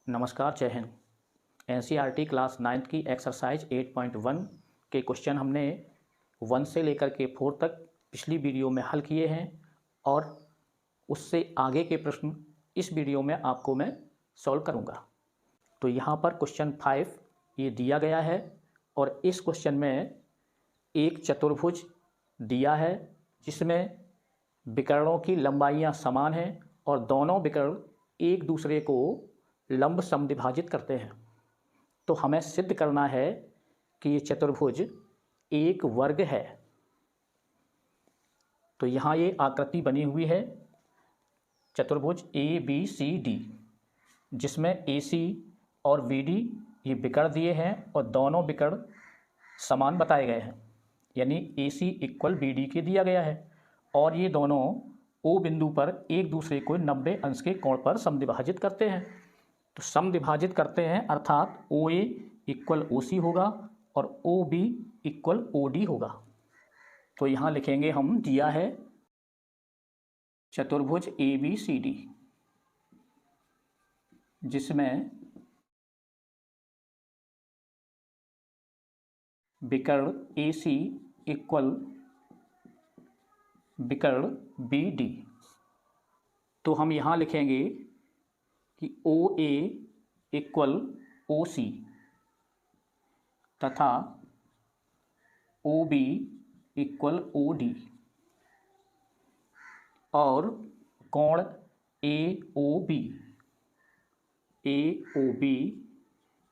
नमस्कार, जय Hind. NCERT class 9th की एक्सरसाइज 8.1 के क्वेश्चन हमने 1 से लेकर के 4 तक पिछली वीडियो में हल किए हैं और उससे आगे के प्रश्न इस वीडियो में आपको मैं सॉल्व करूंगा। तो यहाँ पर क्वेश्चन 5 ये दिया गया है और इस क्वेश्चन में एक चतुर्भुज दिया है जिसमें विकर्णों की लंबाइयाँ समान हैं और दोनों विकर्ण एक दूसरे को लंब समद्विभाजित करते हैं। तो हमें सिद्ध करना है कि ये चतुर्भुज एक वर्ग है। तो यहाँ ये आकृति बनी हुई है चतुर्भुज ABCD, जिसमें AC और BD ये विकर्ण दिए हैं और दोनों विकर्ण समान बताए गए हैं, यानी AC = BD के दिया गया है और ये दोनों O बिंदु पर एक दूसरे को 90 अंश के कोण पर समद्विभाजित करते हैं। तो समद्विभाजित करते हैं अर्थात OA = OC होगा और OB = OD होगा। तो यहाँ लिखेंगे हम, दिया है चतुर्भुज ABCD जिसमें विकर्ण AC = विकर्ण BD। तो हम यहाँ लिखेंगे कि OA = OC तथा OB = OD और कोण AOB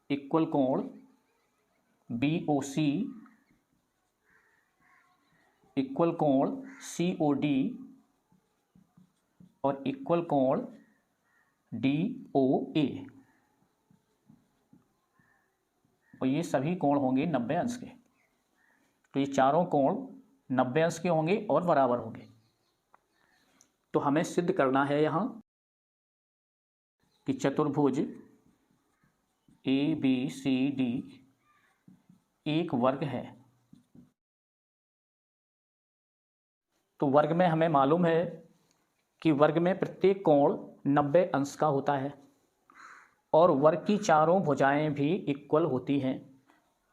इक्वल कोण BOC इक्वल कोण COD और इक्वल कोण DOA। और ये सभी कोण होंगे 90 अंश के। तो ये चारों कोण 90 अंश के होंगे और बराबर होंगे। तो हमें सिद्ध करना है यहाँ कि चतुर्भुज ABCD एक वर्ग है। तो वर्ग में हमें मालूम है कि वर्ग में प्रत्येक कोण 90 अंश का होता है और वर्ग की चारों भुजाएं भी इक्वल होती हैं।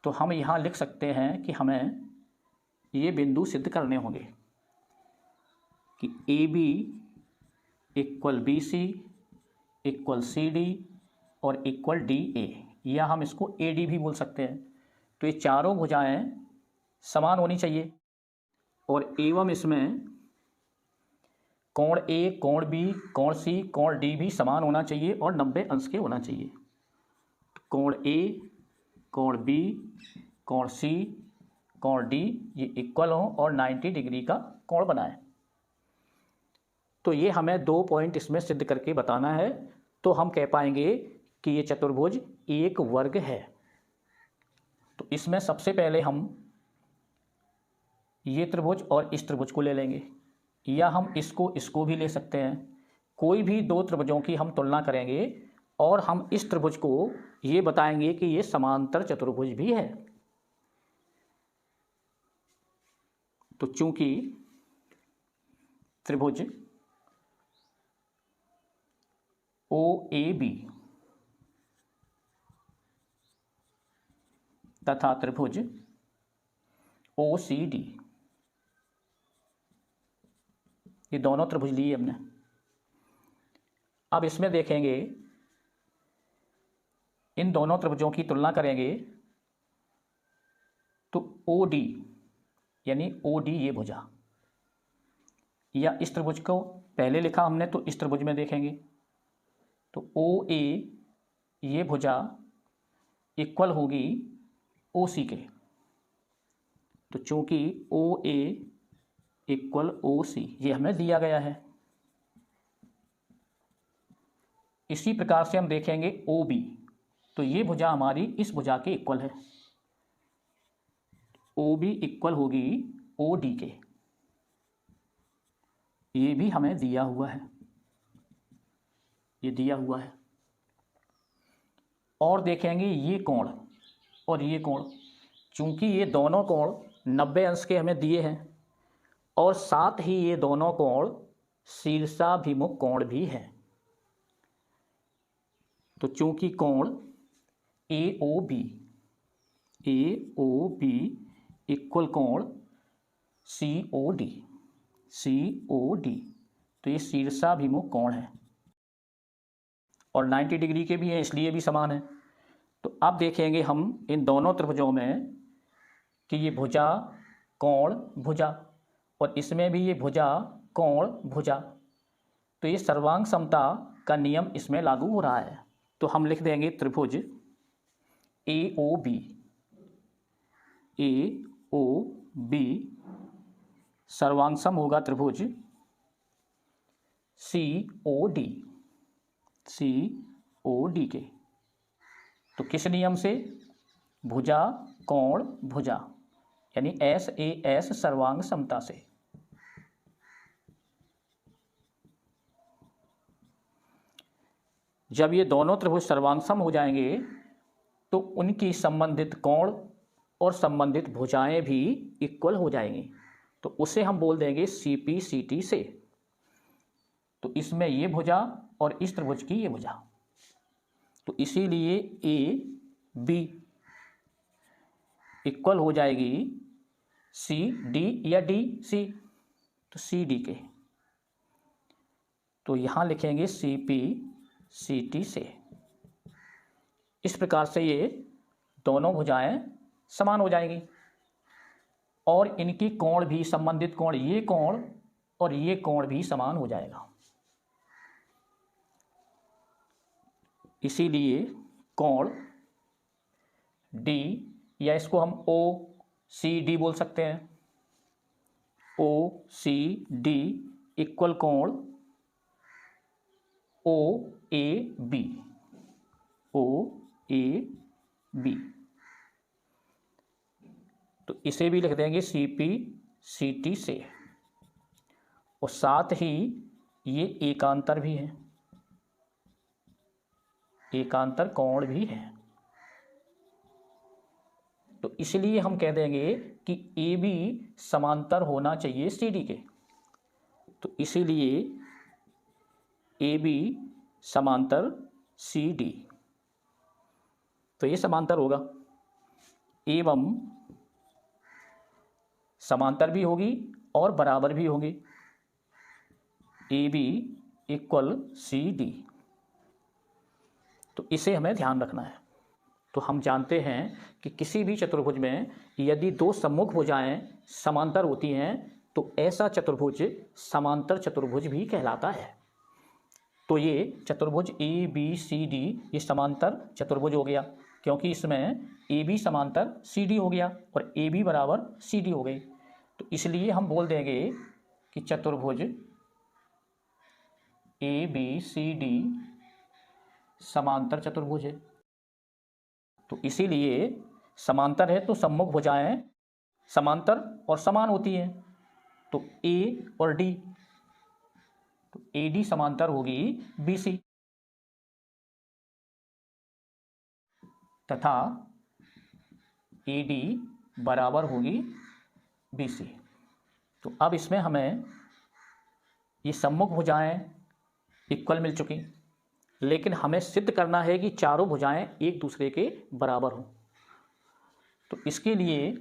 तो हम यहाँ लिख सकते हैं कि हमें ये बिंदु सिद्ध करने होंगे कि AB = BC = CD और = DA, या हम इसको AD भी बोल सकते हैं। तो ये चारों भुजाएं समान होनी चाहिए और एवं इसमें कोण A, कोण B, कोण C, कोण D भी समान होना चाहिए और 90 अंश के होना चाहिए। कोण A, कोण B, कोण C, कोण D ये इक्वल हो और 90 डिग्री का कोण बनाए। तो ये हमें 2 पॉइंट इसमें सिद्ध करके बताना है। तो हम कह पाएंगे कि ये चतुर्भुज एक वर्ग है। तो इसमें सबसे पहले हम ये त्रिभुज और इस त्रिभुज को ले लेंगे, या हम इसको भी ले सकते हैं। कोई भी दो त्रिभुजों की हम तुलना करेंगे और हम इस त्रिभुज को ये बताएंगे कि ये समांतर चतुर्भुज भी है। तो चूंकि त्रिभुज OAB तथा त्रिभुज OCD ये दोनों त्रिभुज लिए हमने। अब इसमें देखेंगे, इन दोनों त्रिभुजों की तुलना करेंगे तो OD यानी OD ये भुजा, या इस त्रिभुज को पहले लिखा हमने तो इस त्रिभुज में देखेंगे तो OA ये भुजा इक्वल होगी OC के। तो चूंकि OA = OC ये हमें दिया गया है। इसी प्रकार से हम देखेंगे OB, तो ये भुजा हमारी इस भुजा के इक्वल है। OB इक्वल होगी OD के, ये भी हमें दिया हुआ है, ये दिया हुआ है। और देखेंगे ये कोण और ये कोण, चूंकि ये दोनों कोण 90 अंश के हमें दिए हैं और साथ ही ये दोनों कोण शीर्षाभिमुख कोण भी हैं। तो चूंकि कोण ए ओ बी इक्वल कोण सी ओ डी, तो ये शीर्षाभिमुख कोण है और 90 डिग्री के भी हैं, इसलिए भी समान है। तो अब देखेंगे हम इन दोनों त्रिभुजों में कि ये भुजा कोण भुजा और इसमें भी ये भुजा कोण भुजा, तो ये सर्वांग समता का नियम इसमें लागू हो रहा है। तो हम लिख देंगे त्रिभुज ए ओ बी सर्वांग सम होगा त्रिभुज सी ओ डी के। तो किस नियम से? भुजा कोण भुजा, यानी SAS सर्वांग समता से। जब ये दोनों त्रिभुज सर्वांग सम हो जाएंगे तो उनकी संबंधित कोण और संबंधित भुजाएं भी इक्वल हो जाएंगी, तो उसे हम बोल देंगे CPCT से। तो इसमें ये भुजा और इस त्रिभुज की ये भुजा, तो इसीलिए AB इक्वल हो जाएगी CD या DC, तो CD के। तो यहाँ लिखेंगे CPCT से। इस प्रकार से ये दोनों भुजाएं समान हो जाएंगी और इनकी कोण भी, संबंधित कोण, ये कोण और ये कोण भी समान हो जाएगा। इसीलिए कोण D, या इसको हम OCD बोल सकते हैं, OCD इक्वल कोण OAB। तो इसे भी लिख देंगे CPCT से, और साथ ही ये एकांतर भी है, एकांतर कोण भी है। तो इसलिए हम कह देंगे कि AB समांतर होना चाहिए CD के। तो इसीलिए AB समांतर CD, तो ये समांतर होगा एवं समांतर भी होगी और बराबर भी होगी। AB इक्वल CD, तो इसे हमें ध्यान रखना है। तो हम जानते हैं कि किसी भी चतुर्भुज में यदि दो सम्मुख भुजाएं समांतर होती हैं तो ऐसा चतुर्भुज समांतर चतुर्भुज भी कहलाता है। तो ये चतुर्भुज ABCD ये समांतर चतुर्भुज हो गया, क्योंकि इसमें AB समांतर CD हो गया और AB बराबर CD हो गई। तो इसलिए हम बोल देंगे कि चतुर्भुज ABCD समांतर चतुर्भुज है। तो इसीलिए समांतर है तो सम्मुख भुजाएं समांतर और समान होती हैं। तो A और D, तो AD समांतर होगी BC तथा AD बराबर होगी BC। तो अब इसमें हमें ये सम्मुख भुजाएं इक्वल मिल चुकी, लेकिन हमें सिद्ध करना है कि चारों भुजाएं एक दूसरे के बराबर हों। तो इसके लिए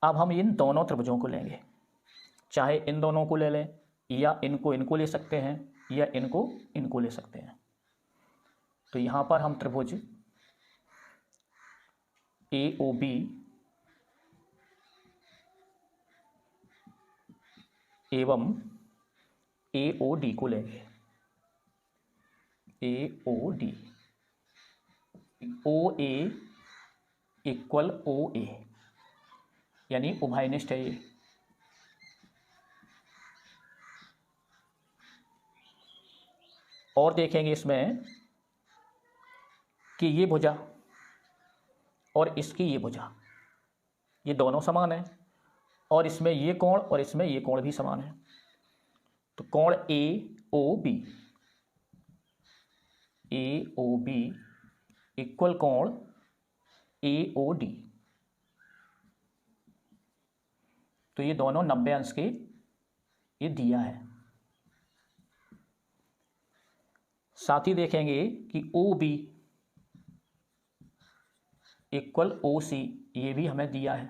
अब हम इन दोनों त्रिभुजों को लेंगे, चाहे इन दोनों को ले लें या इनको ले सकते हैं या इनको ले सकते हैं। तो यहाँ पर हम त्रिभुज AOB एवं AOD को लेंगे। AOD OA इक्वल OA, यानी उभयनिष्ठ है ये। और देखेंगे इसमें कि ये भुजा और इसकी ये भुजा ये दोनों समान है, और इसमें ये कोण और इसमें ये कोण भी समान है। तो कोण AOB इक्वल कोण AOD, तो ये दोनों 90 अंश के ये दिया है। साथ ही देखेंगे कि OB इक्वल ओ सी, ये भी हमें दिया है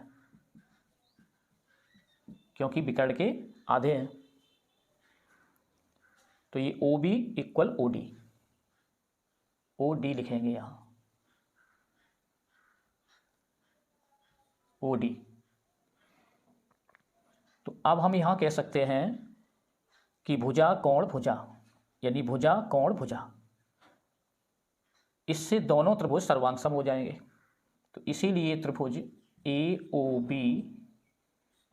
क्योंकि विकर्ण के आधे हैं। तो ये O B equal O D, O D लिखेंगे यहाँ, ओ डी। तो अब हम यहाँ कह सकते हैं कि भुजा कोण भुजा, यानी भुजा कोण भुजा, इससे दोनों त्रिभुज सर्वांग हो जाएंगे। तो इसीलिए त्रिभुज ए ओ बी,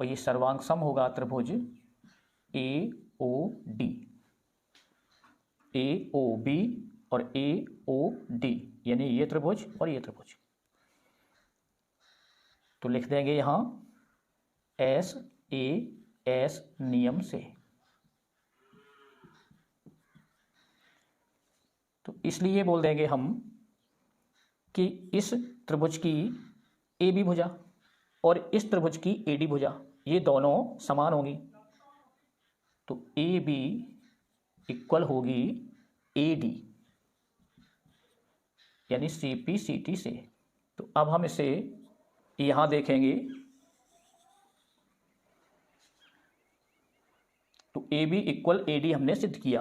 और ये सर्वांग होगा त्रिभुज ए ओ डी, ए ओ बी और ए ओ डी, यानी ये त्रिभुज और ये त्रिभुज। तो लिख देंगे यहां एस ए एस नियम से। तो इसलिए बोल देंगे हम कि इस त्रिभुज की ए बी भुजा और इस त्रिभुज की ए डी भुजा, ये दोनों समान होंगी। तो ए बी इक्वल होगी ए डी, यानी सी पी सी टी से। तो अब हम इसे यहां देखेंगे। तो A B equal A D हमने सिद्ध किया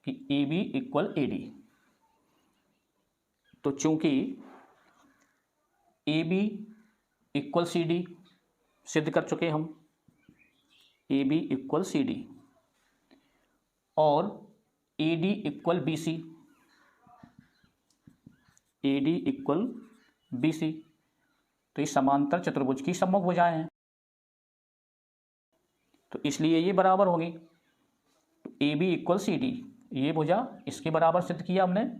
कि A B equal A D. तो चूंकि A B equal C D सिद्ध कर चुके हम, A B equal C D, और A D equal B C, A D equal B C, तो ये समांतर चतुर्भुज की सम्मुख भुजाएं हैं, तो इसलिए ये बराबर होगी। तो A B equal C D, ये भुजा इसके बराबर सिद्ध किया हमने,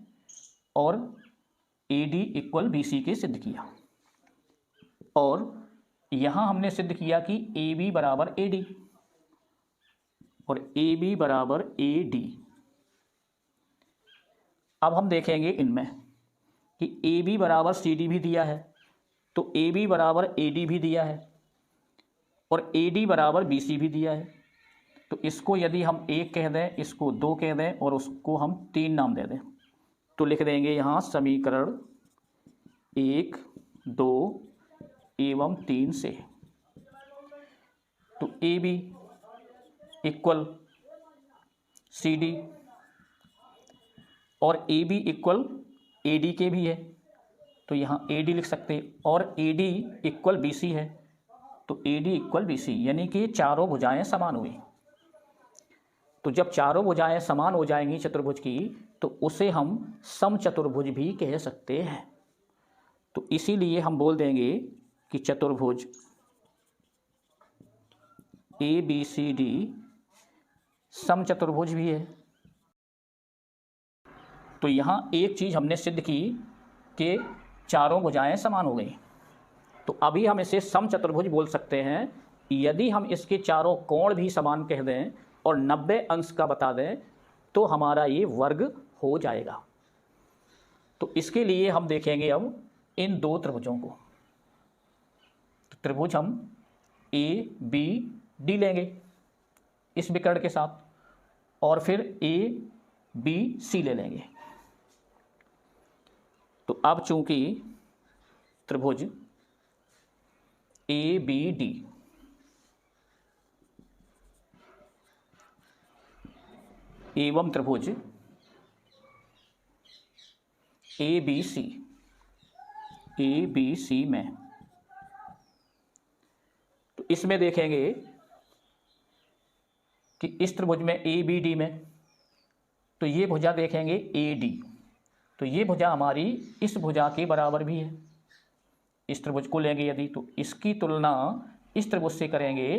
और A D equal B C के सिद्ध किया। और यहां हमने सिद्ध किया कि ए बी बराबर ए डी और ए बी बराबर ए डी। अब हम देखेंगे इनमें कि ए बी बराबर सी डी भी दिया है, तो ए बी बराबर ए डी भी दिया है, और ए डी बराबर बी सी भी दिया है। तो इसको यदि हम एक कह दें, इसको दो कह दें, और उसको हम तीन नाम दे दें, तो लिख देंगे यहाँ समीकरण 1, 2 एवं 3 से। तो A B equal C D और A B equal A D के भी है, तो यहाँ ए डी लिख सकते हैं, और A D equal B C है, तो A D equal B C, यानी कि चारों भुजाएं समान हुई। तो जब चारों भुजाएं समान हो जाएंगी चतुर्भुज की, तो उसे हम समचतुर्भुज भी कह सकते हैं। तो इसीलिए हम बोल देंगे कि चतुर्भुज ए बी सी डी समचतुर्भुज भी है। तो यहाँ एक चीज हमने सिद्ध की कि चारों भुजाएं समान हो गई, तो अभी हम इसे समचतुर्भुज बोल सकते हैं यदि हम इसके चारों कोण भी समान कह दें और 90 अंश का बता दें, तो हमारा ये वर्ग हो जाएगा। तो इसके लिए हम देखेंगे अब इन दो त्रिभुजों को। तो त्रिभुज हम ए बी डी लेंगे इस विकर्ण के साथ, और फिर ए बी सी ले लेंगे। तो अब चूंकि त्रिभुज ए बी डी एवं त्रिभुज ए बी सी में, तो इसमें देखेंगे कि इस त्रिभुज में ए बी डी में, तो ये भुजा देखेंगे ए डी, तो ये भुजा हमारी इस भुजा के बराबर भी है। इस त्रिभुज को लेंगे यदि, तो इसकी तुलना इस त्रिभुज से करेंगे,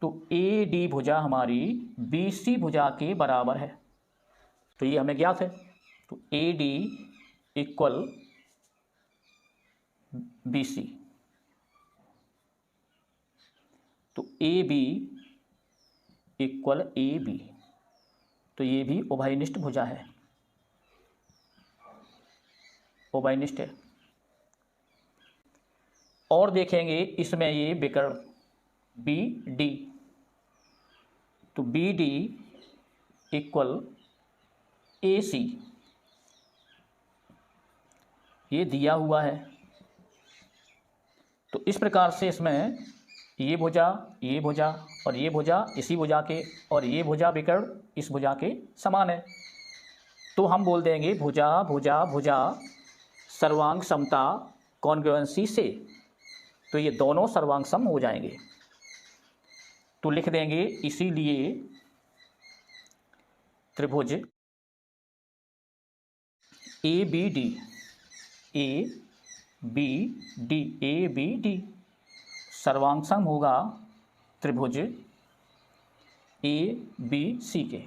तो ए डी भुजा हमारी बी सी भुजा के बराबर है। तो ये हमें ज्ञात है। तो A D equal B C, तो A B equal A B, तो ये भी उभयनिष्ठ भुजा है, उभयनिष्ठ है। और देखेंगे इसमें ये विकर्ण बी डी, तो बी डी इक्वल ए सी, ये दिया हुआ है, तो इस प्रकार से इसमें ये भुजा और ये भुजा इसी भुजा के और ये भुजा विकर्ण इस भुजा के समान है। तो हम बोल देंगे भुजा भुजा भुजा सर्वांग समता कॉन्ग्रुएंसी से, तो ये दोनों सर्वांग सम हो जाएंगे। तो लिख देंगे इसीलिए त्रिभुज ए बी डी सर्वांग सम होगा त्रिभुज ए बी सी के,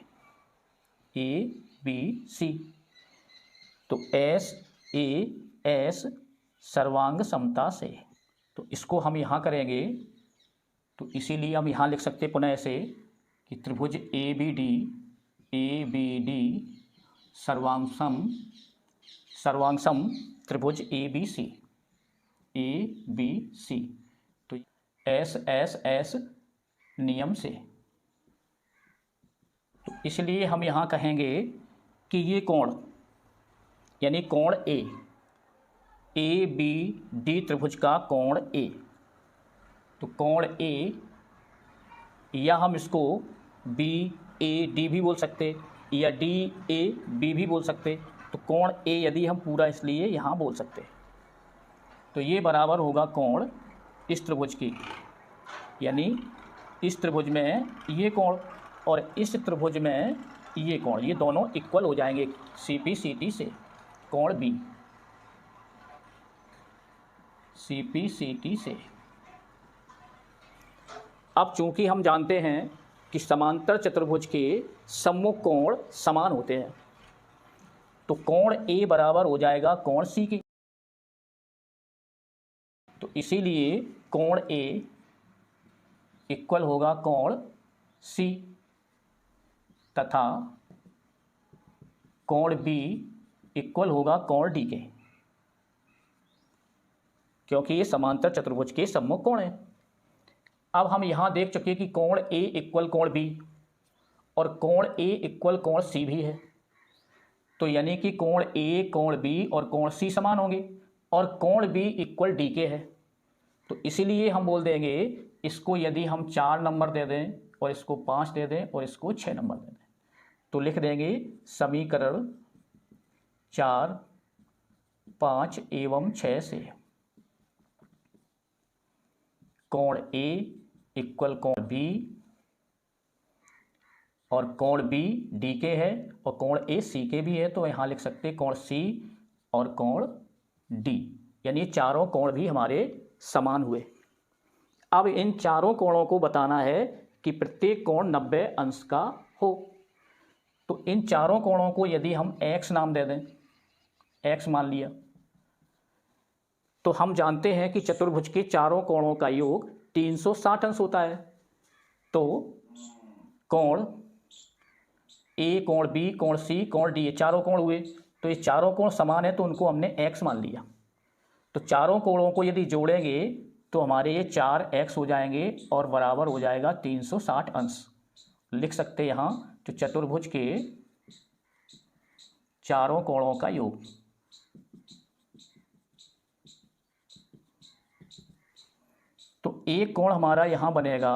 ए बी सी। तो एस ए एस सर्वांग समता से, तो इसको हम यहाँ करेंगे। तो इसीलिए हम यहाँ लिख सकते पुनः ऐसे कि त्रिभुज ए बी डी सर्वांग सम त्रिभुज ए बी सी। तो एस एस एस नियम से, तो इसलिए हम यहाँ कहेंगे कि ये कोण यानी कोण ए बी डी त्रिभुज का कोण ए, तो कोण ए, या हम इसको बी ए डी भी बोल सकते या डी ए बी भी बोल सकते। तो कोण ए यदि हम पूरा इसलिए यहाँ बोल सकते, तो ये बराबर होगा कोण इस त्रिभुज की, यानी इस त्रिभुज में ये कोण और इस त्रिभुज में ये कोण, ये दोनों इक्वल हो जाएंगे सी पी सी टी से, कोण B C P C T से। अब चूंकि हम जानते हैं कि समांतर चतुर्भुज के सम्मुख कोण समान होते हैं, तो कोण ए बराबर हो जाएगा कोण सी की। तो इसीलिए कोण ए इक्वल होगा कोण सी तथा कोण बी इक्वल होगा कोण डी के, क्योंकि ये समांतर चतुर्भुज के सम्मुख कोण है। अब हम यहां देख चुके कि कोण ए इक्वल कोण बी और कोण ए इक्वल कोण सी भी है, तो यानी कि कोण ए कोण बी और कोण सी समान होंगे और कोण बी इक्वल डी के है। तो इसीलिए हम बोल देंगे इसको यदि हम 4 नंबर दे दें और इसको 5 दे दें और इसको 6 नंबर दे दें, तो लिख देंगे समीकरण 4, 5 एवं 6 से कोण ए इक्वल कोण बी और कोण बी डी के है और कोण ए सी के भी है, तो यहाँ लिख सकते कोण सी और कोण डी, यानी चारों कोण भी हमारे समान हुए। अब इन चारों कोणों को बताना है कि प्रत्येक कोण 90 अंश का हो। तो इन चारों कोणों को यदि हम x नाम दे दें, x मान लिया, तो हम जानते हैं कि चतुर्भुज के चारों कोणों का योग 360 अंश होता है। तो कोण ए कोण बी कोण सी कोण डी, ये चारों कोण हुए, तो ये चारों कोण समान है तो उनको हमने x मान लिया। तो चारों कोणों को यदि जोड़ेंगे तो हमारे ये 4x हो जाएंगे और बराबर हो जाएगा 360 अंश। लिख सकते यहाँ तो चतुर्भुज के चारों कोणों का योग। तो एक कोण हमारा यहाँ बनेगा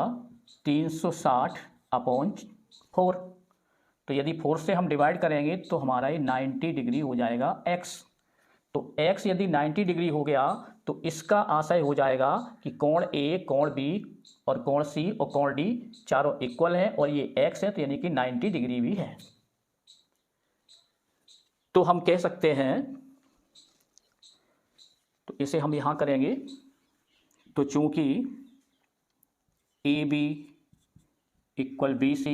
360/4, तो यदि 4 से हम डिवाइड करेंगे तो हमारा ये 90 डिग्री हो जाएगा x। तो x यदि 90 डिग्री हो गया तो इसका आशय हो जाएगा कि कोण A कोण B और कोण C और कोण D चारों इक्वल हैं और ये x है, तो यानी कि 90 डिग्री भी है। तो हम कह सकते हैं, तो इसे हम यहाँ करेंगे, तो चूंकि AB equal BC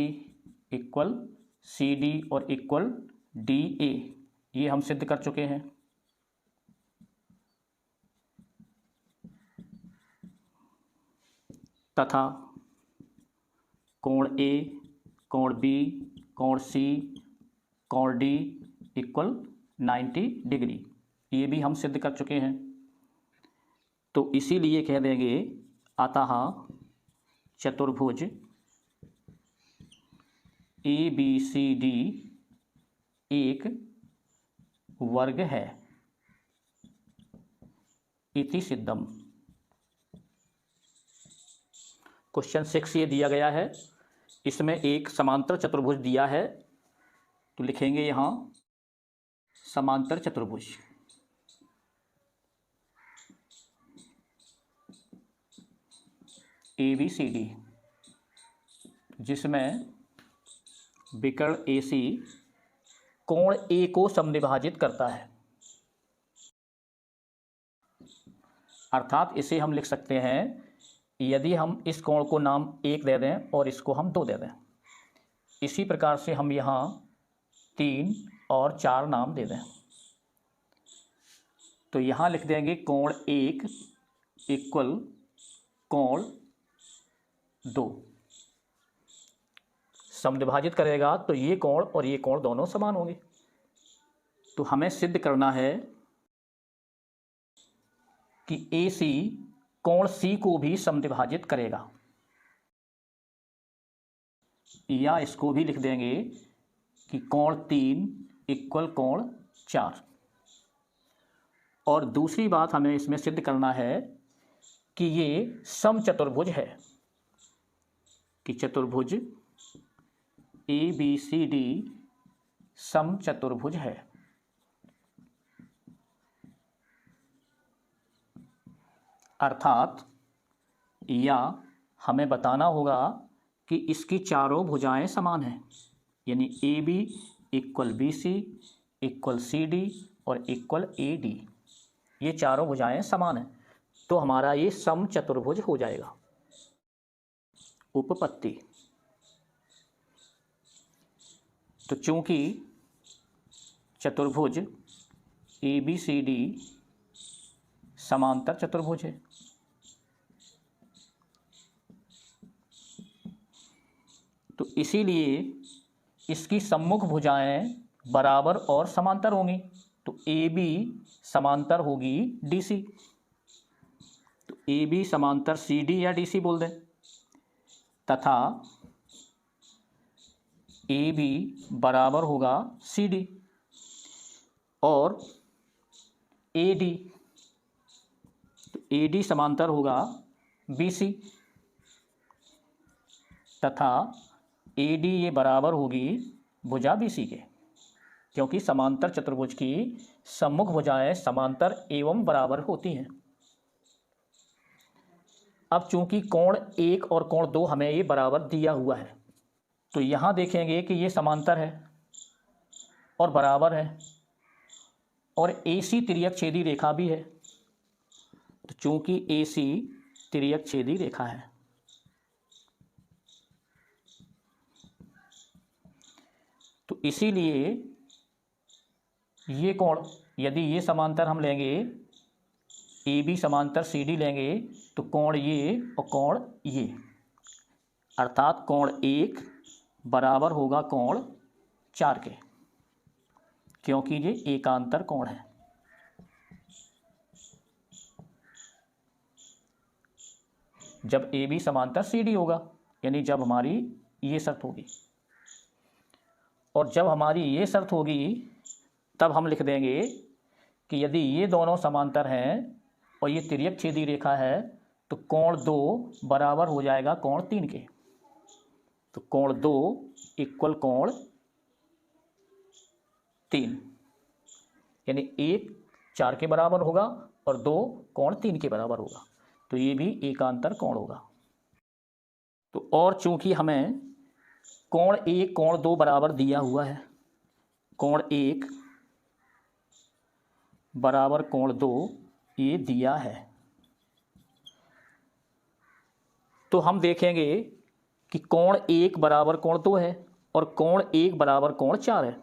equal CD और इक्वल DA, ये हम सिद्ध कर चुके हैं। तथा कोण A कोण B कोण C कोण D इक्वल 90 डिग्री, ये भी हम सिद्ध कर चुके हैं। तो इसीलिए कह देंगे अतः चतुर्भुज ABCD एक वर्ग है इति सिद्धम। क्वेश्चन 6 ये दिया गया है, इसमें एक समांतर चतुर्भुज दिया है, तो लिखेंगे यहाँ समांतर चतुर्भुज। ABCD, जिसमें विकर्ण AC कोण A को समद्विभाजित करता है। अर्थात इसे हम लिख सकते हैं, यदि हम इस कोण को नाम 1 दे दें और इसको हम 2 दे दें, इसी प्रकार से हम यहाँ 3 और 4 नाम दे दें, तो यहाँ लिख देंगे कोण 1 इक्वल कोण 2। समद्विभाजित करेगा तो ये कोण और ये कोण दोनों समान होंगे। तो हमें सिद्ध करना है कि AC कोण C को भी समद्विभाजित करेगा, या इसको भी लिख देंगे कि कोण 3 इक्वल कोण 4। और दूसरी बात हमें इसमें सिद्ध करना है कि ये समचतुर्भुज है, कि चतुर्भुज ABCD समचतुर्भुज है। अर्थात या हमें बताना होगा कि इसकी चारों भुजाएं समान हैं, यानी AB equal BC equal CD और इक्वल AD, ये चारों भुजाएं समान हैं, तो हमारा ये समचतुर्भुज हो जाएगा। उपपत्ति, तो चूंकि चतुर्भुज ABCD समांतर चतुर्भुज है, तो इसीलिए इसकी सम्मुख भुजाएं बराबर और समांतर होंगी, तो AB समांतर होगी DC, तो AB समांतर CD या DC बोल दें, तथा AB बराबर होगा CD और AD, तो AD समांतर होगा BC तथा AD ये बराबर होगी भुजा BC के, क्योंकि समांतर चतुर्भुज की सम्मुख भुजाएं समांतर एवं बराबर होती हैं। अब चूंकि कोण 1 और कोण 2 हमें ये बराबर दिया हुआ है, तो यहाँ देखेंगे कि ये समांतर है और बराबर है और AC तिर्यक छेदी रेखा भी है, तो चूंकि AC तिर्यक छेदी रेखा है, तो इसीलिए ये कोण, यदि ये समांतर हम लेंगे AB समांतर CD लेंगे, तो कोण ये और कोण ये, अर्थात कोण 1 बराबर होगा कोण 4 के, क्योंकि ये एकांतर कोण है। जब AB समांतर CD होगा, यानी जब हमारी ये शर्त होगी, और जब हमारी ये शर्त होगी तब हम लिख देंगे कि यदि ये दोनों समांतर हैं और ये तिर्यक छेदी रेखा है, तो कोण 2 बराबर हो जाएगा कोण 3 के, तो कोण 2 इक्वल कोण 3, यानी 1 4 के बराबर होगा और 2 कोण 3 के बराबर होगा, तो ये भी एकांतर कोण होगा। तो और चूंकि हमें कोण 1 कोण 2 बराबर दिया हुआ है, कोण 1 बराबर कोण 2 ये दिया है, तो हम देखेंगे कि कोण 1 बराबर कोण 2 है और कोण 1 बराबर कोण 4 है,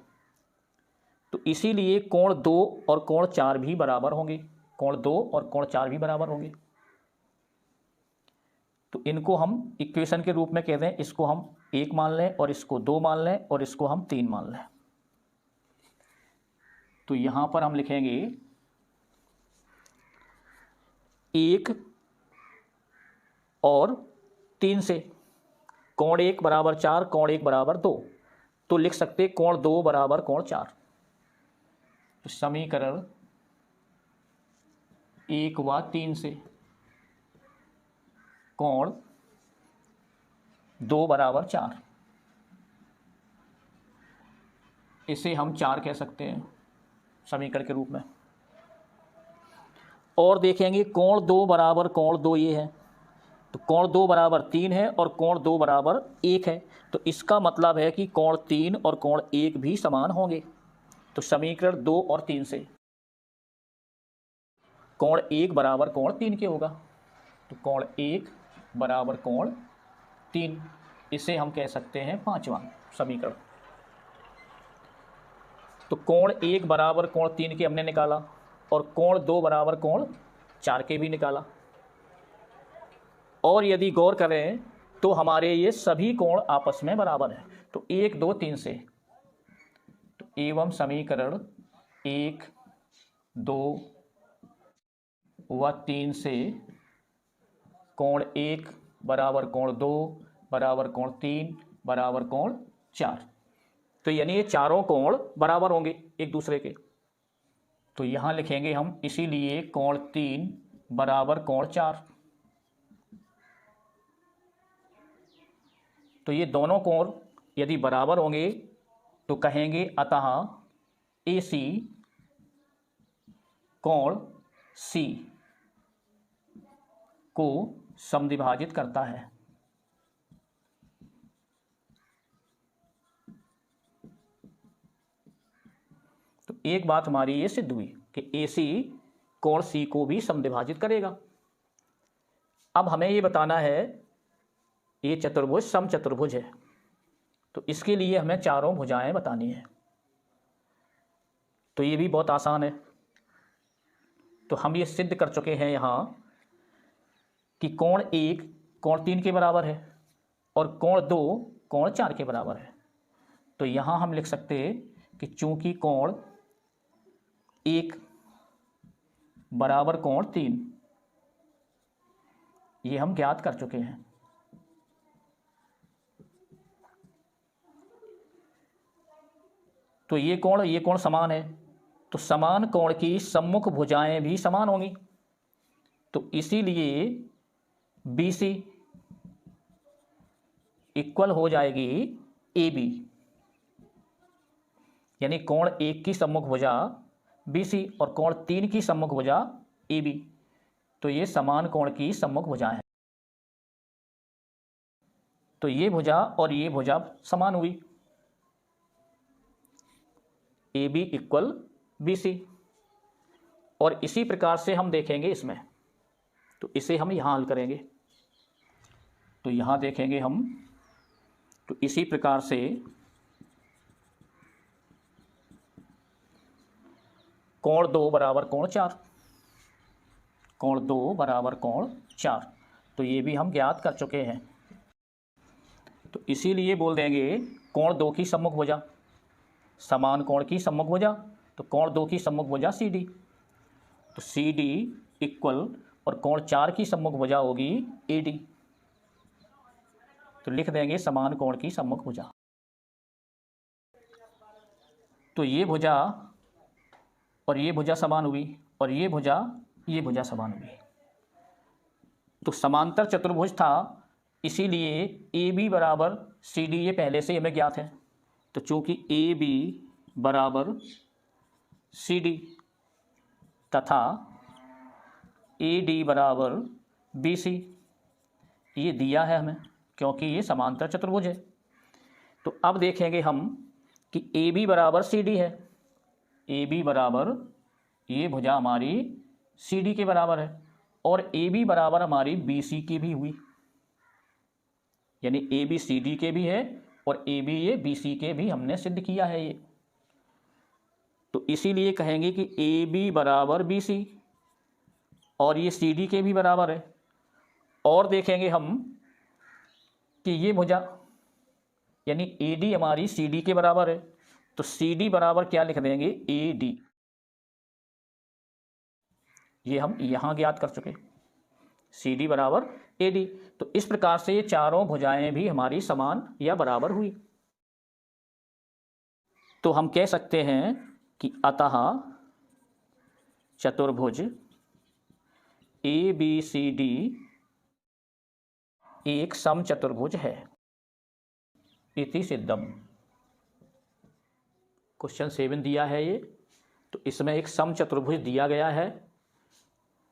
तो इसीलिए कोण 2 और कोण 4 भी बराबर होंगे, कोण 2 और कोण 4 भी बराबर होंगे। तो इनको हम इक्वेशन के रूप में कहते हैं, इसको हम 1 मान लें और इसको 2 मान लें और इसको हम 3 मान लें। तो यहाँ पर हम लिखेंगे 1 और 3 से कोण 1 बराबर 4, कोण 1 बराबर 2, तो लिख सकते कोण 2 बराबर कोण 4। तो समीकरण 1 व 3 से कोण 2 बराबर 4, इसे हम 4 कह सकते हैं समीकरण के रूप में। और देखेंगे कोण 2 बराबर कोण 2 ये है, तो कोण 2 बराबर 3 है और कोण 2 बराबर 1 है, तो इसका मतलब है कि कोण 3 और कोण 1 भी समान होंगे। तो समीकरण 2 और 3 से कोण 1 बराबर कोण 3 के होगा, तो कोण 1 बराबर कोण 3, इसे हम कह सकते हैं 5वां समीकरण। तो कोण 1 बराबर कोण 3 के हमने निकाला और कोण 2 बराबर कोण 4 के भी निकाला। और यदि गौर करें तो हमारे ये सभी कोण आपस में बराबर हैं। तो 1 2 3 से तो एवं समीकरण 1 2 व 3 से कोण 1 बराबर कोण 2 बराबर कोण 3 बराबर कोण 4, तो यानी ये चारों कोण बराबर होंगे एक दूसरे के। तो यहां लिखेंगे हम इसीलिए कोण 3 बराबर कोण 4। तो ये दोनों कोण यदि बराबर होंगे तो कहेंगे अतः AC कोण C को समद्विभाजित करता है। तो एक बात हमारी ये सिद्ध हुई कि AC कोण C को भी समद्विभाजित करेगा। अब हमें ये बताना है ये चतुर्भुज समचतुर्भुज है, तो इसके लिए हमें चारों भुजाएं बतानी है। तो ये भी बहुत आसान है। तो हम ये सिद्ध कर चुके हैं यहाँ कि कोण 1 कोण 3 के बराबर है और कोण 2 कोण 4 के बराबर है। तो यहाँ हम लिख सकते हैं कि चूंकि कोण 1 बराबर कोण 3 ये हम ज्ञात कर चुके हैं। तो ये कोण समान है, तो समान कोण की सम्मुख भुजाएं भी समान होंगी। तो इसीलिए BC इक्वल हो जाएगी AB, यानी कोण 1 की सम्मुख भुजा BC और कोण 3 की सम्मुख भुजा AB, तो ये समान कोण की सम्मुख भुजा है। तो ये भुजा और ये भुजा समान हुई, AB इक्वल BC। और इसी प्रकार से हम देखेंगे इसमें, तो इसे हम यहां हल करेंगे। तो यहां देखेंगे हम, तो इसी प्रकार से कोण 2 बराबर कोण 4, कोण 2 बराबर कोण 4, तो ये भी हम ज्ञात कर चुके हैं। तो इसीलिए बोल देंगे कोण 2 की सम्मुख भुजा, समान कोण की सम्मुख भुजा, तो कोण 2 की सम्मुख भुजा CD, तो CD इक्वल और कोण 4 की सम्मुख भुजा होगी AD, तो लिख देंगे समान कोण की सम्मुख भुजा। तो ये भुजा और ये भुजा समान हुई और ये भुजा समान हुई। तो समांतर चतुर्भुज था, इसीलिए AB बराबर CD ये पहले से हमें ज्ञात है। तो चूंकि AB बराबर CD तथा AD बराबर BC ये दिया है हमें, क्योंकि ये समांतर चतुर्भुज है। तो अब देखेंगे हम कि AB बराबर CD है, AB बराबर ये भुजा हमारी CD के बराबर है और AB बराबर हमारी BC की भी हुई, यानी AB CD के भी है और AB ये BC के भी हमने सिद्ध किया है ये। तो इसीलिए कहेंगे कि AB बराबर BC और ये CD के भी बराबर है। और देखेंगे हम कि ये भुजा यानी AD हमारी CD के बराबर है, तो CD बराबर क्या लिख देंगे AD, ये हम यहां ज्ञात कर चुके, CD बराबर AD। तो इस प्रकार से ये चारों भुजाएं भी हमारी समान या बराबर हुई। तो हम कह सकते हैं कि अतः चतुर्भुज ABCD एक समचतुर्भुज है। इति सिद्धम। क्वेश्चन 7 दिया है ये। तो इसमें एक समचतुर्भुज दिया गया है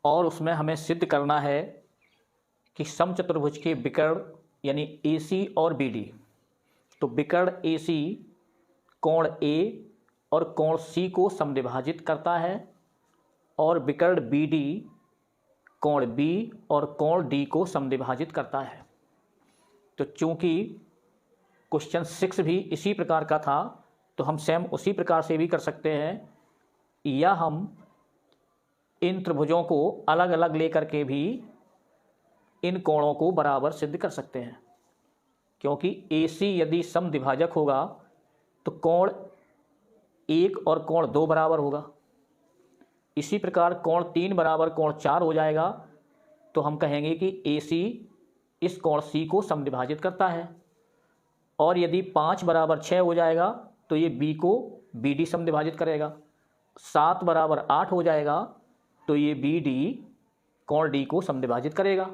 और उसमें हमें सिद्ध करना है कि समचतुर्भुज के विकर्ण यानी AC और BD। तो विकर्ण AC कोण A और कोण C को समद्विभाजित करता है और विकर्ण BD कोण B और कोण D को समद्विभाजित करता है। तो चूंकि क्वेश्चन 6 भी इसी प्रकार का था तो हम सेम उसी प्रकार से भी कर सकते हैं, या हम इन त्रिभुजों को अलग अलग लेकर के भी इन कोणों को बराबर सिद्ध कर सकते हैं। क्योंकि AC यदि समद्विभाजक होगा तो कोण 1 और कोण 2 बराबर होगा। इसी प्रकार कोण 3 बराबर कोण 4 हो जाएगा तो हम कहेंगे कि AC इस कोण C को समद्विभाजित करता है। और यदि 5 बराबर 6 हो जाएगा तो ये B को BD समद्विभाजित करेगा। 7 बराबर 8 हो जाएगा तो ये BD कोण D को समद्विभाजित करेगा।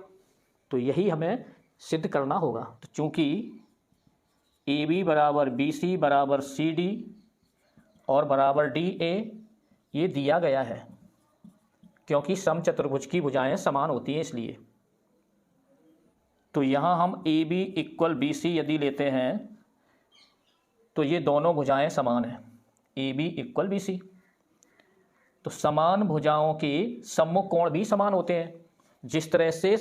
तो यही हमें सिद्ध करना होगा। तो चूंकि AB बराबर BC बराबर CD और बराबर DA ये दिया गया है, क्योंकि समचतुर्भुज की भुजाएं समान होती हैं इसलिए। तो यहाँ हम AB इक्वल BC यदि लेते हैं तो ये दोनों भुजाएं समान हैं, AB इक्वल BC। तो समान भुजाओं के सम्मुख कोण भी समान होते हैं। जिस तरह से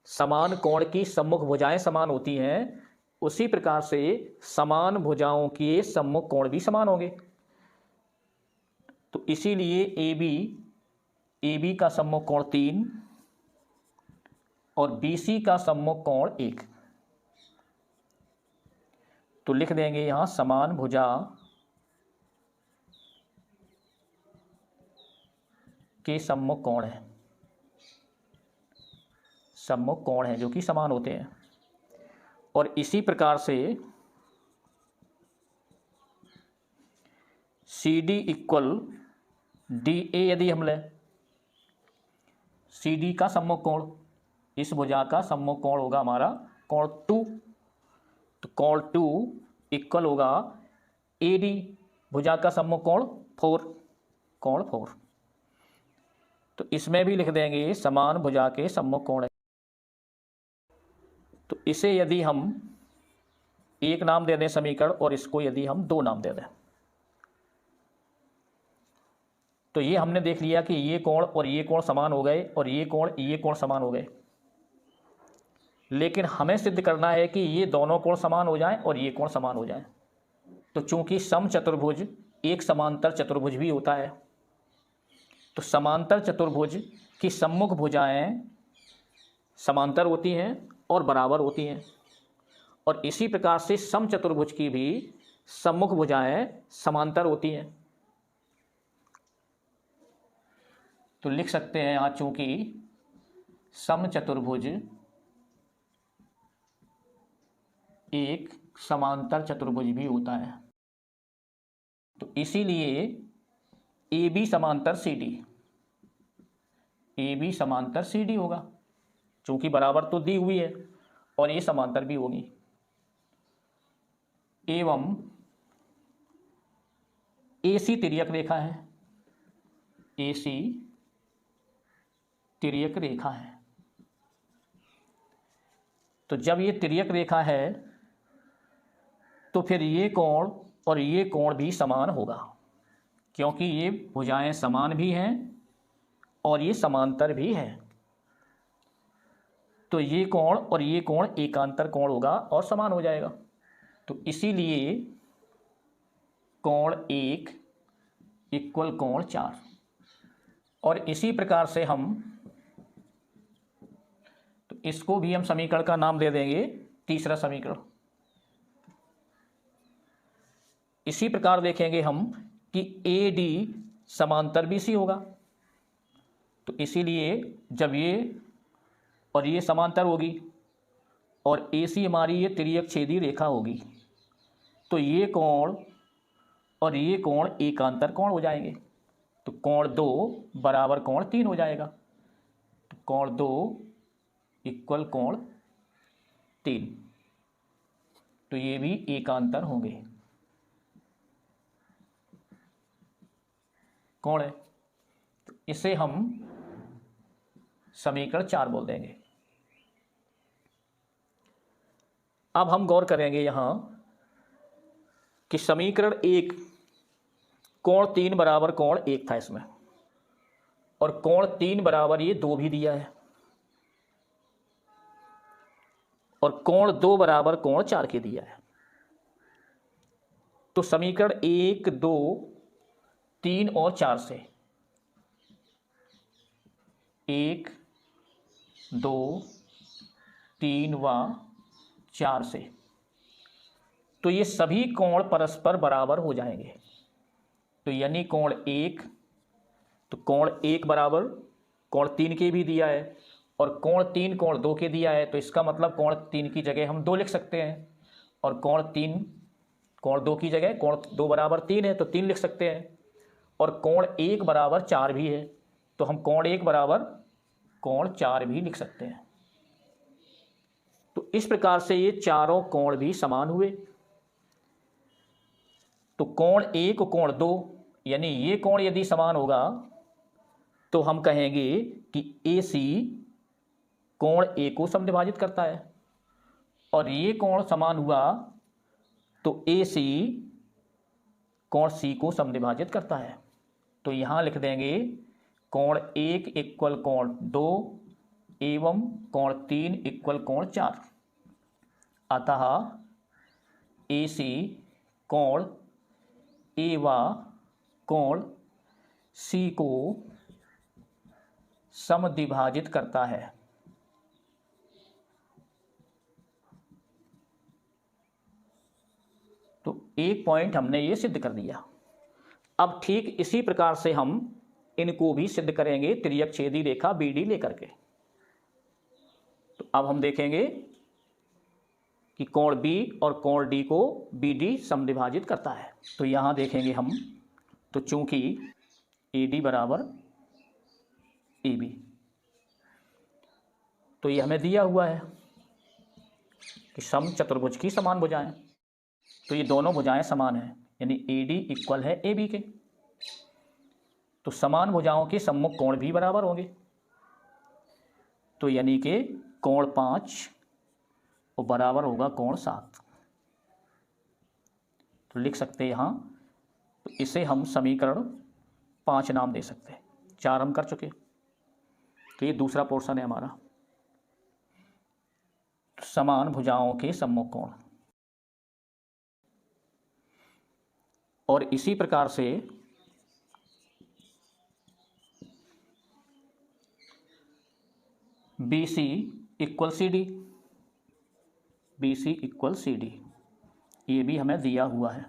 समान कोण की सम्मुख भुजाएं समान होती हैं, उसी प्रकार से समान भुजाओं के सम्मुख कोण भी समान होंगे। तो इसीलिए AB का सम्मुख कोण 3 और BC का सम्मुख कोण 1। तो लिख देंगे यहां समान भुजा के सम्मुख कोण है, सम्मुख कोण है जो कि समान होते हैं। और इसी प्रकार से CD इक्वल DA यदि हम लें, CD का सम्मुख कोण, इस भुजा का सम्मुख कोण होगा हमारा कोण 2। तो कोण 2 इक्वल होगा AD भुजा का सम्मुख कोण 4, कोण 4। तो इसमें भी लिख देंगे समान भुजा के सम्मुख कोण है। तो इसे यदि हम एक नाम दे दें समीकरण और इसको यदि हम 2 नाम दे दें, तो ये हमने देख लिया कि ये कोण और ये कोण समान हो गए और ये कोण समान हो गए। लेकिन हमें सिद्ध करना है कि ये दोनों कोण समान हो जाएं और ये कोण समान हो जाएं। तो चूंकि समचतुर्भुज एक समांतर चतुर्भुज भी होता है, तो समांतर चतुर्भुज की सम्मुख भुजाएं समांतर होती हैं और बराबर होती हैं। और इसी प्रकार से समचतुर्भुज की भी सम्मुख भुजाएं समांतर होती हैं। तो लिख सकते हैं यहाँ चूंकि समचतुर्भुज एक समांतर चतुर्भुज भी होता है, तो इसीलिए AB समांतर CD, AB समांतर CD होगा, चूंकि बराबर तो दी हुई है और ये समांतर भी होगी। एवं AC तिर्यक रेखा है, AC तिर्यक रेखा है। तो जब ये तिर्यक रेखा है तो फिर ये कोण और ये कोण भी समान होगा, क्योंकि ये भुजाएं समान भी हैं और ये समांतर भी हैं। तो ये कोण और ये कोण एकांतर कोण होगा और समान हो जाएगा। तो इसीलिए कोण 1 इक्वल कोण 4। और इसी प्रकार से हम तो इसको भी हम समीकरण का नाम दे देंगे तीसरा समीकरण। इसी प्रकार देखेंगे हम कि AD समांतर BC होगा। तो इसीलिए जब ये और ये समांतर होगी और AC हमारी ये तिर्यक छेदी रेखा होगी, तो ये कोण और ये कोण एकांतर कोण हो जाएंगे। तो कोण 2 बराबर कोण 3 हो जाएगा। तो कोण 2 इक्वल कोण 3। तो ये भी एकांतर होंगे। कौन है? तो इसे हम समीकरण 4 बोल देंगे। अब हम गौर करेंगे यहां कि समीकरण 1 कोण 3 बराबर कोण 1 था इसमें, और कोण 3 बराबर ये 2 भी दिया है, और कोण 2 बराबर कोण 4 के दिया है। तो समीकरण 1, 2, 3 और 4 से 1, 2, 3 व 4 से तो ये सभी कोण परस्पर बराबर हो जाएंगे। तो यानी कोण 1, तो कोण 1 बराबर कोण 3 के भी दिया है, और कोण 3 कोण 2 के दिया है, तो इसका मतलब कोण 3 की जगह हम 2 लिख सकते हैं, और कोण 3 कोण 2 की जगह कोण 2 बराबर 3 है तो 3 लिख सकते हैं, और कोण 1 बराबर 4 भी है तो हम कोण 1 बराबर कोण 4 भी लिख सकते हैं। तो इस प्रकार से ये चारों कोण भी समान हुए। तो कोण 1 कोण 2 यानी ये कोण यदि समान होगा तो हम कहेंगे कि AC कोण A को समद्विभाजित करता है, और ये कोण समान हुआ तो AC कोण C को समद्विभाजित करता है। तो यहां लिख देंगे कोण 1 इक्वल कोण 2 एवं कोण 3 इक्वल कोण 4। अतः AC कोण A व कोण C को समद्विभाजित करता है। तो एक पॉइंट हमने ये सिद्ध कर दिया। अब ठीक इसी प्रकार से हम इनको भी सिद्ध करेंगे तिर्यक छेदी रेखा BD लेकर के। तो अब हम देखेंगे कि कोण B और कोण D को BD समद्विभाजित करता है। तो यहां देखेंगे हम, तो चूंकि AD बराबर AB, तो ये हमें दिया हुआ है कि सम चतुर्भुज की समान भुजाएं, तो ये दोनों भुजाएं समान हैं, यानी AD इक्वल है AB के। तो समान भुजाओं के सम्मुख कोण भी बराबर होंगे, तो यानी कि कोण 5 और बराबर होगा कोण 7। तो लिख सकते हैं यहाँ, तो इसे हम समीकरण 5 नाम दे सकते हैं। 4 हम कर चुके, तो ये दूसरा पोर्शन है हमारा, समान भुजाओं के सम्मुख कोण। और इसी प्रकार से BC equal CD, BC equal CD ये भी हमें दिया हुआ है।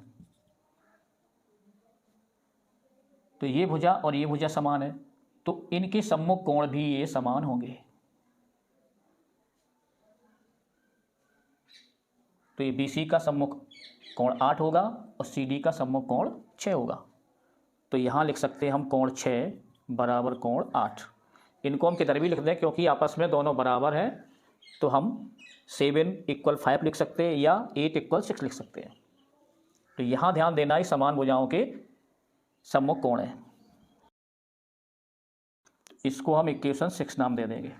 तो ये भुजा और ये भुजा समान है, तो इनके सम्मुख कोण भी ये समान होंगे। तो ये BC का सम्मुख कोण 8 होगा और CD का सम्मुख कोण 6 होगा। तो यहाँ लिख सकते हैं हम कोण 6 बराबर कोण 8। इनको हम किधर भी लिख दें क्योंकि आपस में दोनों बराबर हैं, तो हम 7 इक्वल 5 लिख सकते हैं या 8 इक्वल 6 लिख सकते हैं। तो यहाँ ध्यान देना ही समान भुजाओं के सम्मुख कोण है। इसको हम इक्वेशन 6 नाम दे देंगे।